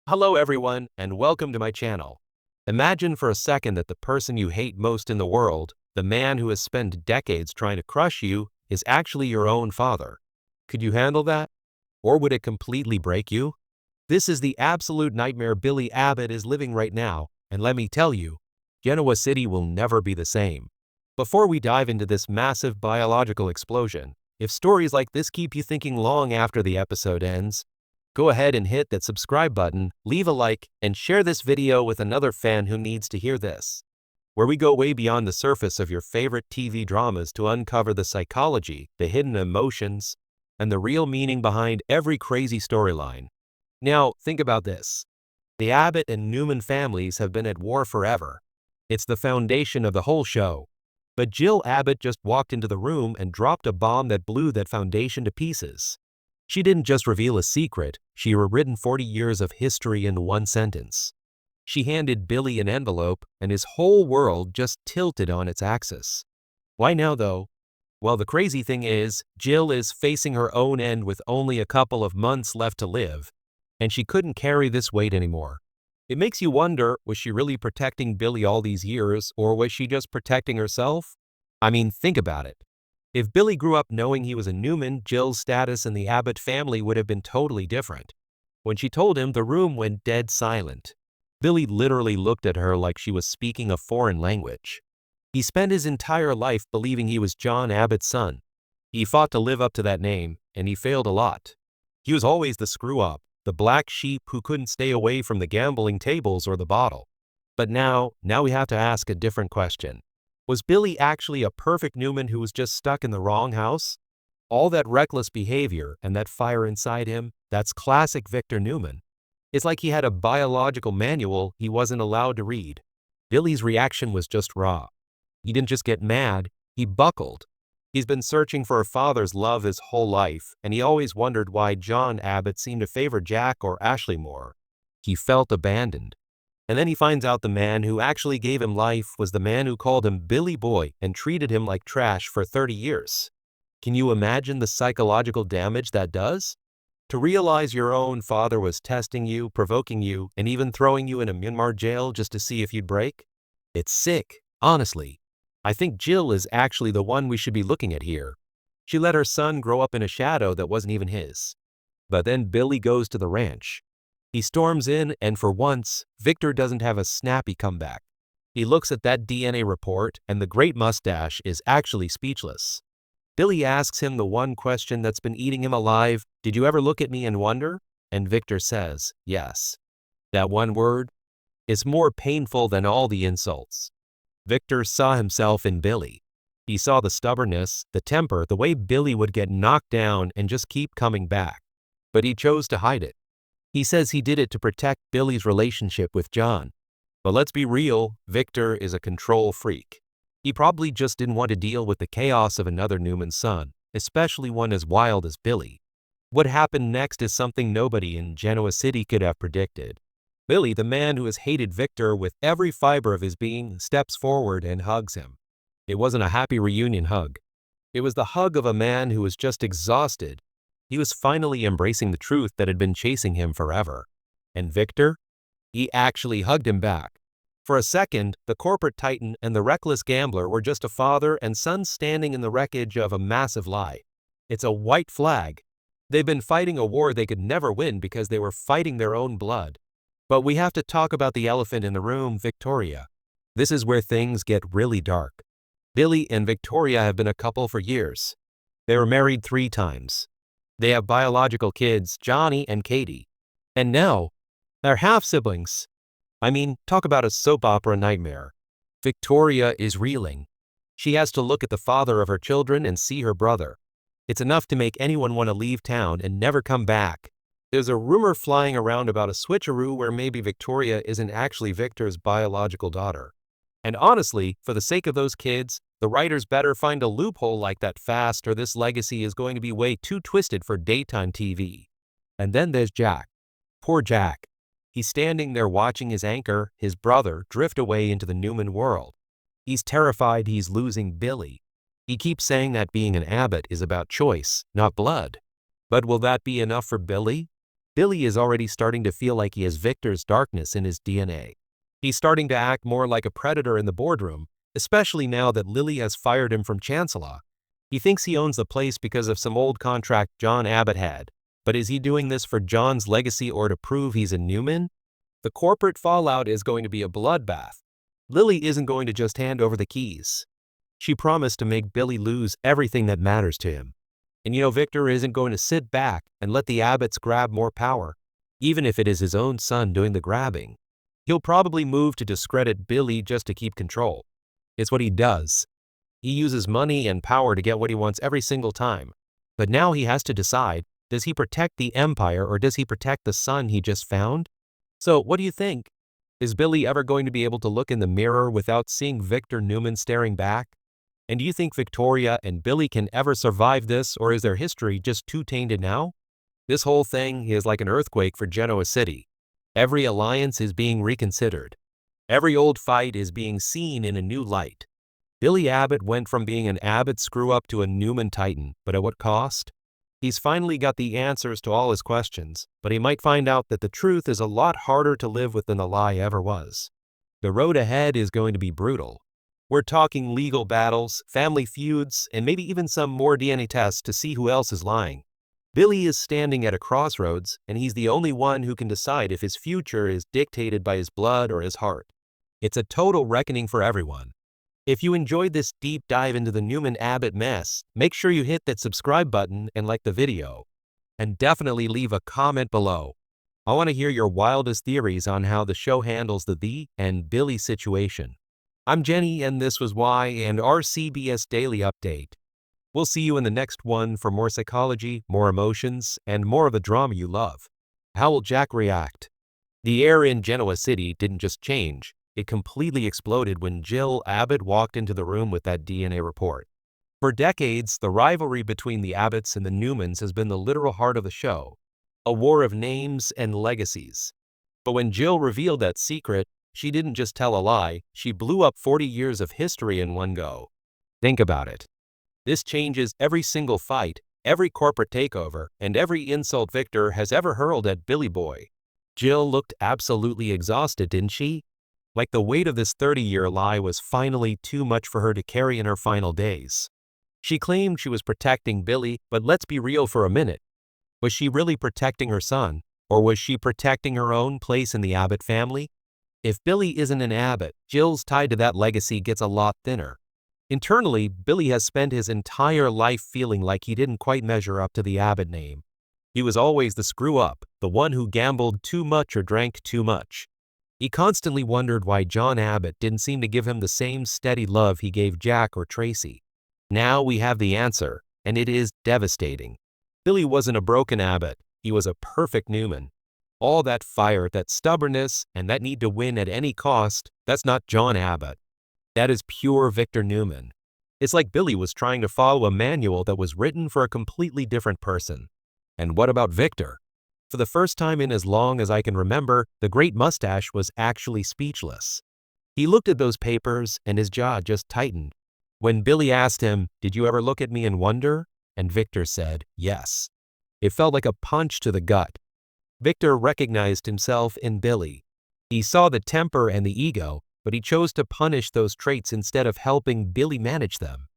Hello everyone, and welcome to my channel. Imagine for a second that the person you hate most in the world, the man who has spent decades trying to crush you, is actually your own father. Could you handle that? Or would it completely break you? This is the absolute nightmare Billy Abbott is living right now, and let me tell you, Genoa City will never be the same. Before we dive into this massive biological explosion, if stories like this keep you thinking long after the episode ends, go ahead and hit that subscribe button, leave a like, and share this video with another fan who needs to hear this. Where we go way beyond the surface of your favorite TV dramas to uncover the psychology, the hidden emotions, and the real meaning behind every crazy storyline. Now, think about this. The Abbott and Newman families have been at war forever. It's the foundation of the whole show. But Jill Abbott just walked into the room and dropped a bomb that blew that foundation to pieces. She didn't just reveal a secret, she rewritten 40 years of history in one sentence. She handed Billy an envelope, and his whole world just tilted on its axis. Why now, though? Well, the crazy thing is, Jill is facing her own end with only a couple of months left to live, and she couldn't carry this weight anymore. It makes you wonder, was she really protecting Billy all these years, or was she just protecting herself? I mean, think about it. If Billy grew up knowing he was a Newman, Jill's status in the Abbott family would have been totally different. When she told him, the room went dead silent. Billy literally looked at her like she was speaking a foreign language. He spent his entire life believing he was John Abbott's son. He fought to live up to that name, and he failed a lot. He was always the screw-up, the black sheep who couldn't stay away from the gambling tables or the bottle. But now we have to ask a different question. Was Billy actually a perfect Newman who was just stuck in the wrong house? All that reckless behavior and that fire inside him, that's classic Victor Newman. It's like he had a biological manual he wasn't allowed to read. Billy's reaction was just raw. He didn't just get mad, he buckled. He's been searching for a father's love his whole life, and he always wondered why John Abbott seemed to favor Jack or Ashley more. He felt abandoned. And then he finds out the man who actually gave him life was the man who called him Billy Boy and treated him like trash for 30 years. Can you imagine the psychological damage that does? To realize your own father was testing you, provoking you, and even throwing you in a Myanmar jail just to see if you'd break? It's sick, honestly. I think Jill is actually the one we should be looking at here. She let her son grow up in a shadow that wasn't even his. But then Billy goes to the ranch. He storms in, and for once, Victor doesn't have a snappy comeback. He looks at that DNA report, and the great mustache is actually speechless. Billy asks him the one question that's been eating him alive, "Did you ever look at me and wonder?" And Victor says, yes. That one word is more painful than all the insults. Victor saw himself in Billy. He saw the stubbornness, the temper, the way Billy would get knocked down and just keep coming back. But he chose to hide it. He says he did it to protect Billy's relationship with John. But let's be real, Victor is a control freak. He probably just didn't want to deal with the chaos of another Newman son, especially one as wild as Billy. What happened next is something nobody in Genoa City could have predicted. Billy, the man who has hated Victor with every fiber of his being, steps forward and hugs him. It wasn't a happy reunion hug. It was the hug of a man who was just exhausted. He was finally embracing the truth that had been chasing him forever. And Victor? He actually hugged him back. For a second, the corporate titan and the reckless gambler were just a father and son standing in the wreckage of a massive lie. It's a white flag. They've been fighting a war they could never win because they were fighting their own blood. But we have to talk about the elephant in the room, Victoria. This is where things get really dark. Billy and Victoria have been a couple for years. They were married 3 times. They have biological kids, Johnny and Katie. And now, they're half-siblings. I mean, talk about a soap opera nightmare. Victoria is reeling. She has to look at the father of her children and see her brother. It's enough to make anyone want to leave town and never come back. There's a rumor flying around about a switcheroo where maybe Victoria isn't actually Victor's biological daughter. And honestly, for the sake of those kids, the writers better find a loophole like that fast, or this legacy is going to be way too twisted for daytime TV. And then there's Jack. Poor Jack. He's standing there watching his anchor, his brother, drift away into the Newman world. He's terrified he's losing Billy. He keeps saying that being an Abbott is about choice, not blood. But will that be enough for Billy? Billy is already starting to feel like he has Victor's darkness in his DNA. He's starting to act more like a predator in the boardroom, especially now that Lily has fired him from Chancellor. He thinks he owns the place because of some old contract John Abbott had. But is he doing this for John's legacy or to prove he's a Newman? The corporate fallout is going to be a bloodbath. Lily isn't going to just hand over the keys. She promised to make Billy lose everything that matters to him. And Victor isn't going to sit back and let the Abbotts grab more power, even if it is his own son doing the grabbing. He'll probably move to discredit Billy just to keep control. It's what he does. He uses money and power to get what he wants every single time. But now he has to decide, does he protect the empire or does he protect the son he just found? So what do you think? Is Billy ever going to be able to look in the mirror without seeing Victor Newman staring back? And do you think Victoria and Billy can ever survive this, or is their history just too tainted now? This whole thing is like an earthquake for Genoa City. Every alliance is being reconsidered. Every old fight is being seen in a new light. Billy Abbott went from being an Abbott screw-up to a Newman titan, but at what cost? He's finally got the answers to all his questions, but he might find out that the truth is a lot harder to live with than the lie ever was. The road ahead is going to be brutal. We're talking legal battles, family feuds, and maybe even some more DNA tests to see who else is lying. Billy is standing at a crossroads, and he's the only one who can decide if his future is dictated by his blood or his heart. It's a total reckoning for everyone. If you enjoyed this deep dive into the Newman-Abbott mess, make sure you hit that subscribe button and like the video. And definitely leave a comment below. I want to hear your wildest theories on how the show handles the and Billy situation. I'm Jenny, and this was Y&R CBS Daily Update. We'll see you in the next one for more psychology, more emotions, and more of the drama you love. How will Jack react? The air in Genoa City didn't just change. It completely exploded when Jill Abbott walked into the room with that DNA report. For decades, the rivalry between the Abbotts and the Newmans has been the literal heart of the show, a war of names and legacies. But when Jill revealed that secret, she didn't just tell a lie, she blew up 40 years of history in one go. Think about it. This changes every single fight, every corporate takeover, and every insult Victor has ever hurled at Billy Boy. Jill looked absolutely exhausted, didn't she? Like the weight of this 30-year lie was finally too much for her to carry in her final days. She claimed she was protecting Billy, but let's be real for a minute. Was she really protecting her son, or was she protecting her own place in the Abbott family? If Billy isn't an Abbott, Jill's tie to that legacy gets a lot thinner. Internally, Billy has spent his entire life feeling like he didn't quite measure up to the Abbott name. He was always the screw-up, the one who gambled too much or drank too much. He constantly wondered why John Abbott didn't seem to give him the same steady love he gave Jack or Tracy. Now we have the answer, and it is devastating. Billy wasn't a broken Abbott, he was a perfect Newman. All that fire, that stubbornness, and that need to win at any cost, that's not John Abbott. That is pure Victor Newman. It's like Billy was trying to follow a manual that was written for a completely different person. And what about Victor? For the first time in as long as I can remember, the great mustache was actually speechless. He looked at those papers and his jaw just tightened. When Billy asked him, "Did you ever look at me and wonder?" and Victor said, "Yes." It felt like a punch to the gut. Victor recognized himself in Billy. He saw the temper and the ego, but he chose to punish those traits instead of helping Billy manage them.